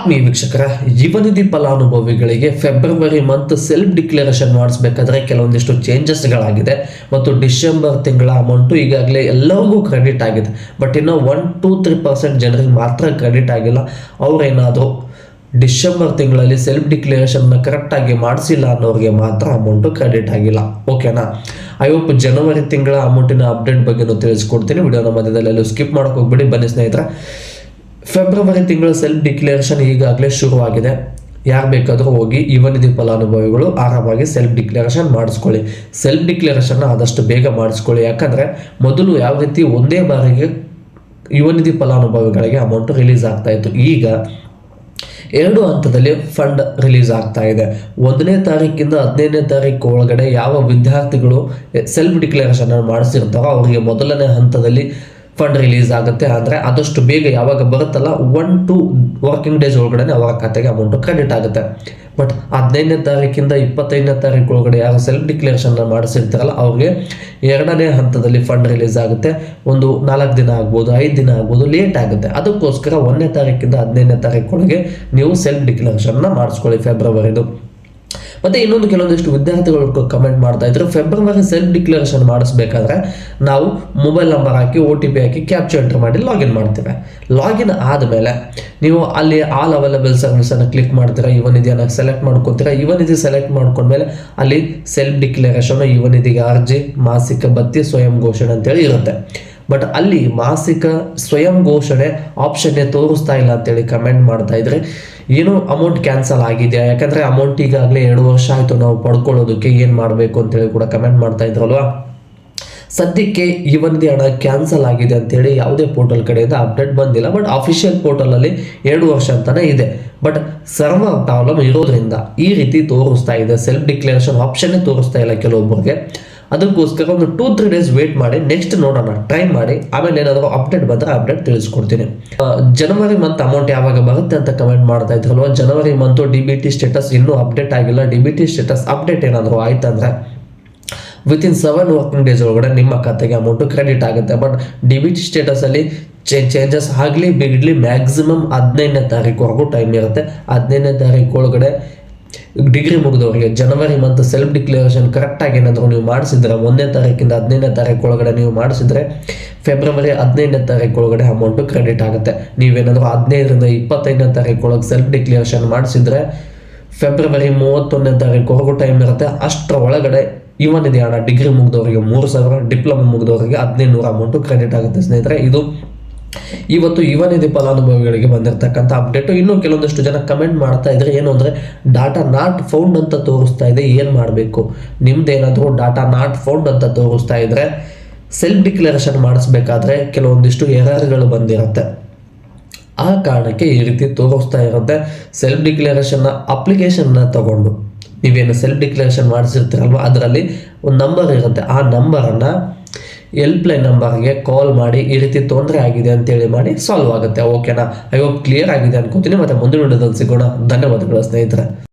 ಆತ್ಮೀಯ ವೀಕ್ಷಕರ, ಯುವನಿಧಿ ಫಲಾನುಭವಿಗಳಿಗೆ ಫೆಬ್ರವರಿ ಮಂತ್ ಸೆಲ್ಫ್ ಡಿಕ್ಲರೇಷನ್ ಮಾಡಿಸಬೇಕಾದ್ರೆ ಕೆಲವೊಂದಿಷ್ಟು ಚೇಂಜಸ್ಗಳಾಗಿದೆ ಮತ್ತು ಡಿಸೆಂಬರ್ ತಿಂಗಳ ಅಮೌಂಟು ಈಗಾಗಲೇ ಎಲ್ಲರಿಗೂ ಕ್ರೆಡಿಟ್ ಆಗಿದೆ. ಬಟ್ ಇನ್ನು 1-3% ಜನರಿಗೆ ಮಾತ್ರ ಕ್ರೆಡಿಟ್ ಆಗಿಲ್ಲ. ಅವರೇನಾದರೂ ಡಿಸೆಂಬರ್ ತಿಂಗಳಲ್ಲಿ ಸೆಲ್ಫ್ ಡಿಕ್ಲರೇಷನ್ನ ಕರೆಕ್ಟಾಗಿ ಮಾಡಿಸಿಲ್ಲ ಅನ್ನೋರಿಗೆ ಮಾತ್ರ ಅಮೌಂಟು ಕ್ರೆಡಿಟ್ ಆಗಿಲ್ಲ. ಓಕೆನಾ? ಐ ಹೋಪ್ ಜನವರಿ ತಿಂಗಳ ಅಮೌಂಟಿನ ಅಪ್ಡೇಟ್ ಬಗ್ಗೆನೂ ತಿಳಿಸ್ಕೊಡ್ತೀನಿ. ವಿಡಿಯೋನ ಮಧ್ಯದಲ್ಲಿ ಸ್ಕಿಪ್ ಮಾಡೋಕೆ ಹೋಗ್ಬಿಡಿ. ಬನ್ನಿ ಸ್ನೇಹಿತರೆ, ಫೆಬ್ರವರಿ ತಿಂಗಳ ಸೆಲ್ಫ್ ಡಿಕ್ಲರೇಷನ್ ಈಗಾಗಲೇ ಶುರುವಾಗಿದೆ. ಯಾರು ಬೇಕಾದರೂ ಹೋಗಿ ಯುವನಿಧಿ ಫಲಾನುಭವಿಗಳು ಆರಾಮಾಗಿ ಸೆಲ್ಫ್ ಡಿಕ್ಲರೇಷನ್ ಮಾಡಿಸ್ಕೊಳ್ಳಿ. ಸೆಲ್ಫ್ ಡಿಕ್ಲರೇಷನ್ನ ಆದಷ್ಟು ಬೇಗ ಮಾಡಿಸ್ಕೊಳ್ಳಿ. ಯಾಕಂದರೆ ಮೊದಲು ಯಾವ ರೀತಿ ಒಂದೇ ಬಾರಿಗೆ ಯುವನಿಧಿ ಫಲಾನುಭವಿಗಳಿಗೆ ಅಮೌಂಟ್ ರಿಲೀಸ್ ಆಗ್ತಾ ಇತ್ತು, ಈಗ 2 ಹಂತದಲ್ಲಿ ಫಂಡ್ ರಿಲೀಸ್ ಆಗ್ತಾ ಇದೆ. 1ನೇ ತಾರೀಕಿಂದ 15ನೇ ತಾರೀಕು ಒಳಗಡೆ ಯಾವ ವಿದ್ಯಾರ್ಥಿಗಳು ಸೆಲ್ಫ್ ಡಿಕ್ಲರೇಷನ್ ಮಾಡಿಸಿರ್ತಾರೋ ಅವರಿಗೆ ಮೊದಲನೇ ಹಂತದಲ್ಲಿ ಫಂಡ್ ರಿಲೀಸ್ ಆಗುತ್ತೆ. ಅಂದರೆ ಆದಷ್ಟು ಬೇಗ ಯಾವಾಗ ಬರುತ್ತಲ್ಲ 1-2 ವರ್ಕಿಂಗ್ ಡೇಸ್ ಒಳಗಡೆ ಅವರ ಖಾತೆಗೆ ಅಮೌಂಟು ಕ್ರೆಡಿಟ್ ಆಗುತ್ತೆ. ಬಟ್ 15ನೇ ತಾರೀಕಿಂದ 25ನೇ ತಾರೀಕು ಒಳಗಡೆ ಯಾರು ಸೆಲ್ಫ್ ಡಿಕ್ಲರೇಷನ್ ಮಾಡಿಸಿರ್ತಾರಲ್ಲ ಅವ್ರಿಗೆ 2ನೇ ಹಂತದಲ್ಲಿ ಫಂಡ್ ರಿಲೀಸ್ ಆಗುತ್ತೆ. ಒಂದು 4 ದಿನ ಆಗ್ಬೋದು, 5 ದಿನ ಆಗ್ಬೋದು, ಲೇಟ್ ಆಗುತ್ತೆ. ಅದಕ್ಕೋಸ್ಕರ 1ನೇ ತಾರೀಕಿಂದ 15ನೇ ತಾರೀಕು ಒಳಗೆ ನೀವು ಸೆಲ್ಫ್ ಡಿಕ್ಲರೇಷನ್ನ ಮಾಡಿಸ್ಕೊಳ್ಳಿ ಫೆಬ್ರವರಿದು. ಮತ್ತು ಇನ್ನೊಂದು ಕೆಲವೊಂದಿಷ್ಟು ವಿದ್ಯಾರ್ಥಿಗಳು ಕಮೆಂಟ್ ಮಾಡ್ತಾ ಇದ್ರು, ಫೆಬ್ರವರಿ ಸೆಲ್ಫ್ ಡಿಕ್ಲರೇಷನ್ ಮಾಡಿಸ್ಬೇಕಾದ್ರೆ ನಾವು ಮೊಬೈಲ್ ನಂಬರ್ ಹಾಕಿ OTP ಹಾಕಿ ಕ್ಯಾಪ್ಚರ್ ಎಂಟ್ರ್ ಮಾಡಿ ಲಾಗಿನ್ ಮಾಡ್ತೇವೆ. ಲಾಗಿನ್ ಆದಮೇಲೆ ನೀವು ಅಲ್ಲಿ ಆಲ್ ಅವೈಲಬಲ್ ಸರ್ವಿಸನ್ನು ಕ್ಲಿಕ್ ಮಾಡ್ತೀರಾ, ಯುವನಿಧಿಯನ್ನು ಸೆಲೆಕ್ಟ್ ಮಾಡ್ಕೊತೀರಾ. ಯುವನಿಧಿ ಸೆಲೆಕ್ಟ್ ಮಾಡ್ಕೊಂಡ್ಮೇಲೆ ಅಲ್ಲಿ ಸೆಲ್ಫ್ ಡಿಕ್ಲರೇಷನ್, ಯುವನಿಧಿಗೆ ಅರ್ಜಿ, ಮಾಸಿಕ ಭತ್ಯೆ, ಸ್ವಯಂ ಘೋಷಣೆ ಅಂತೇಳಿ ಇರುತ್ತೆ. ಬಟ್ ಅಲ್ಲಿ ಮಾಸಿಕ ಸ್ವಯಂ ಘೋಷಣೆ ಆಪ್ಷನ್ನೇ ತೋರಿಸ್ತಾ ಇಲ್ಲ ಅಂತೇಳಿ ಕಮೆಂಟ್ ಮಾಡ್ತಾ ಇದ್ರೆ, ಏನೋ ಅಮೌಂಟ್ ಕ್ಯಾನ್ಸಲ್ ಆಗಿದೆಯಾ, ಯಾಕಂದರೆ ಅಮೌಂಟ್ ಈಗಾಗಲೇ 2 ವರ್ಷ ಆಯಿತು ನಾವು ಪಡ್ಕೊಳ್ಳೋದಕ್ಕೆ, ಏನು ಮಾಡಬೇಕು ಅಂತೇಳಿ ಕೂಡ ಕಮೆಂಟ್ ಮಾಡ್ತಾ ಇದ್ರಲ್ವಾ. ಸದ್ಯಕ್ಕೆ ಯುವನಿಧಿ ಹಣ ಕ್ಯಾನ್ಸಲ್ ಆಗಿದೆ ಅಂತೇಳಿ ಯಾವುದೇ ಪೋರ್ಟಲ್ ಕಡೆಯಿಂದ ಅಪ್ಡೇಟ್ ಬಂದಿಲ್ಲ. ಬಟ್ ಅಫಿಷಿಯಲ್ ಪೋರ್ಟಲಲ್ಲಿ 2 ವರ್ಷ ಅಂತಲೇ ಇದೆ. ಬಟ್ ಸರ್ವರ್ ಪ್ರಾಬ್ಲಮ್ ಇರೋದ್ರಿಂದ ಈ ರೀತಿ ತೋರಿಸ್ತಾ ಇದೆ. ಸೆಲ್ಫ್ ಡಿಕ್ಲರೇಷನ್ ಆಪ್ಷನ್ನೇ ತೋರಿಸ್ತಾ ಇಲ್ಲ ಕೆಲವೊಬ್ಬರಿಗೆ. ಅದಕ್ಕೋಸ್ಕರ ಒಂದು 2-3 ಡೇಸ್ ವೇಟ್ ಮಾಡಿ, ನೆಕ್ಸ್ಟ್ ನೋಡೋಣ, ಟ್ರೈ ಮಾಡಿ. ಆಮೇಲೆ ಏನಾದರೂ ಅಪ್ಡೇಟ್ ಬಂದರೆ ಅಪ್ಡೇಟ್ ತಿಳಿಸ್ಕೊಡ್ತೀನಿ. ಜನವರಿ ಮಂತ್ ಅಮೌಂಟ್ ಯಾವಾಗ ಬರುತ್ತೆ ಅಂತ ಕಮೆಂಟ್ ಮಾಡ್ತಾ ಇದ್ರಲ್ವ. ಜನವರಿ ಮಂತು DBT ಸ್ಟೇಟಸ್ ಇನ್ನೂ ಅಪ್ಡೇಟ್ ಆಗಿಲ್ಲ. DBT ಸ್ಟೇಟಸ್ ಅಪ್ಡೇಟ್ ಏನಾದರೂ ಆಯ್ತಂದ್ರೆ ವಿತಿನ್ 7 ವರ್ಕಿಂಗ್ ಡೇಸ್ ಒಳಗಡೆ ನಿಮ್ಮ ಖಾತೆಗೆ ಅಮೌಂಟು ಕ್ರೆಡಿಟ್ ಆಗುತ್ತೆ. ಬಟ್ DBT ಸ್ಟೇಟಸಲ್ಲಿ ಚೇಂಜಸ್ ಆಗಲಿ ಬಿಡಲಿ ಮ್ಯಾಕ್ಸಿಮಮ್ 15ನೇ ತಾರೀಕುವರೆಗೂ ಟೈಮ್ ಇರುತ್ತೆ. 15ನೇ ತಾರೀಕು ಒಳಗಡೆ ಡಿಗ್ರಿ ಮುಗಿದವರಿಗೆ ಜನವರಿ ಮಂತ್ ಸೆಲ್ಫ್ ಡಿಕ್ಲರೇಷನ್ ಕರೆಕ್ಟಾಗಿ ಏನಾದರೂ ನೀವು ಮಾಡಿಸಿದ್ರೆ, 1ನೇ ತಾರೀಕಿಂದ 15ನೇ ತಾರೀಕು ಒಳಗಡೆ ನೀವು ಮಾಡಿಸಿದ್ರೆ ಫೆಬ್ರವರಿ 15ನೇ ತಾರೀಕು ಒಳಗಡೆ ಅಮೌಂಟು ಕ್ರೆಡಿಟ್ ಆಗುತ್ತೆ. ನೀವೇನಾದರೂ 15ರಿಂದ 25ನೇ ತಾರೀಕು ಒಳಗೆ ಸೆಲ್ಫ್ ಡಿಕ್ಲರೇಷನ್ ಮಾಡಿಸಿದ್ರೆ ಫೆಬ್ರವರಿ 31ನೇ ತಾರೀಕುವರೆಗೂ ಟೈಮ್ ಇರುತ್ತೆ. ಅಷ್ಟರ ಒಳಗಡೆ ಯುವನಿಧಿ ಹಣ ಡಿಗ್ರಿ ಮುಗಿದವರಿಗೆ 3,000, ಡಿಪ್ಲೊಮಾ ಮುಗಿದವರಿಗೆ 1,500 ಅಮೌಂಟು ಕ್ರೆಡಿಟ್ ಆಗುತ್ತೆ. ಸ್ನೇಹಿತರೆ, ಇದು ಇವತ್ತು ಯುವನಿಧಿ ಫಲಾನುಭವಿಗಳಿಗೆ ಬಂದಿರತಕ್ಕಂಥ ಅಪ್ಡೇಟು. ಇನ್ನೂ ಕೆಲವೊಂದಿಷ್ಟು ಜನ ಕಮೆಂಟ್ ಮಾಡ್ತಾ ಇದ್ರೆ, ಏನು ಅಂದರೆ ಡಾಟಾ ನಾಟ್ ಫೌಂಡ್ ಅಂತ ತೋರಿಸ್ತಾ ಇದೆ, ಏನು ಮಾಡಬೇಕು? ನಿಮ್ದೇನಾದರೂ ಡಾಟಾ ನಾಟ್ ಫೌಂಡ್ ಅಂತ ತೋರಿಸ್ತಾ ಇದ್ರೆ ಸೆಲ್ಫ್ ಡಿಕ್ಲರೇಷನ್ ಮಾಡಿಸ್ಬೇಕಾದ್ರೆ ಕೆಲವೊಂದಿಷ್ಟು ಎರರ್ಗಳು ಬಂದಿರುತ್ತೆ. ಆ ಕಾರಣಕ್ಕೆ ಈ ರೀತಿ ತೋರಿಸ್ತಾ ಇರುತ್ತೆ. ಸೆಲ್ಫ್ ಡಿಕ್ಲರೇಷನ್ನ ಅಪ್ಲಿಕೇಶನ್ನ ತಗೊಂಡು ನೀವೇನು ಸೆಲ್ಫ್ ಡಿಕ್ಲರೇಷನ್ ಮಾಡಿಸಿರ್ತೀರಲ್ವ, ಅದರಲ್ಲಿ ಒಂದು ನಂಬರ್ ಇರುತ್ತೆ. ಆ ನಂಬರನ್ನು ಹೆಲ್ಪ್ಲೈನ್ ನಂಬರ್ಗೆ ಕಾಲ್ ಮಾಡಿ ಈ ರೀತಿ ತೊಂದರೆ ಆಗಿದೆ ಅಂತೇಳಿ ಮಾಡಿ ಸಾಲ್ವ್ ಆಗುತ್ತೆ. ಓಕೆನಾ? ಐ ಹೋಪ್ ಕ್ಲಿಯರ್ ಆಗಿದೆ ಅನ್ಕೋತೀನಿ. ಮತ್ತೆ ಮುಂದಿನ ವಿಡಿಯೋದಲ್ಲಿ ಸಿಗೋಣ. ಧನ್ಯವಾದಗಳು ಸ್ನೇಹಿತರೆ.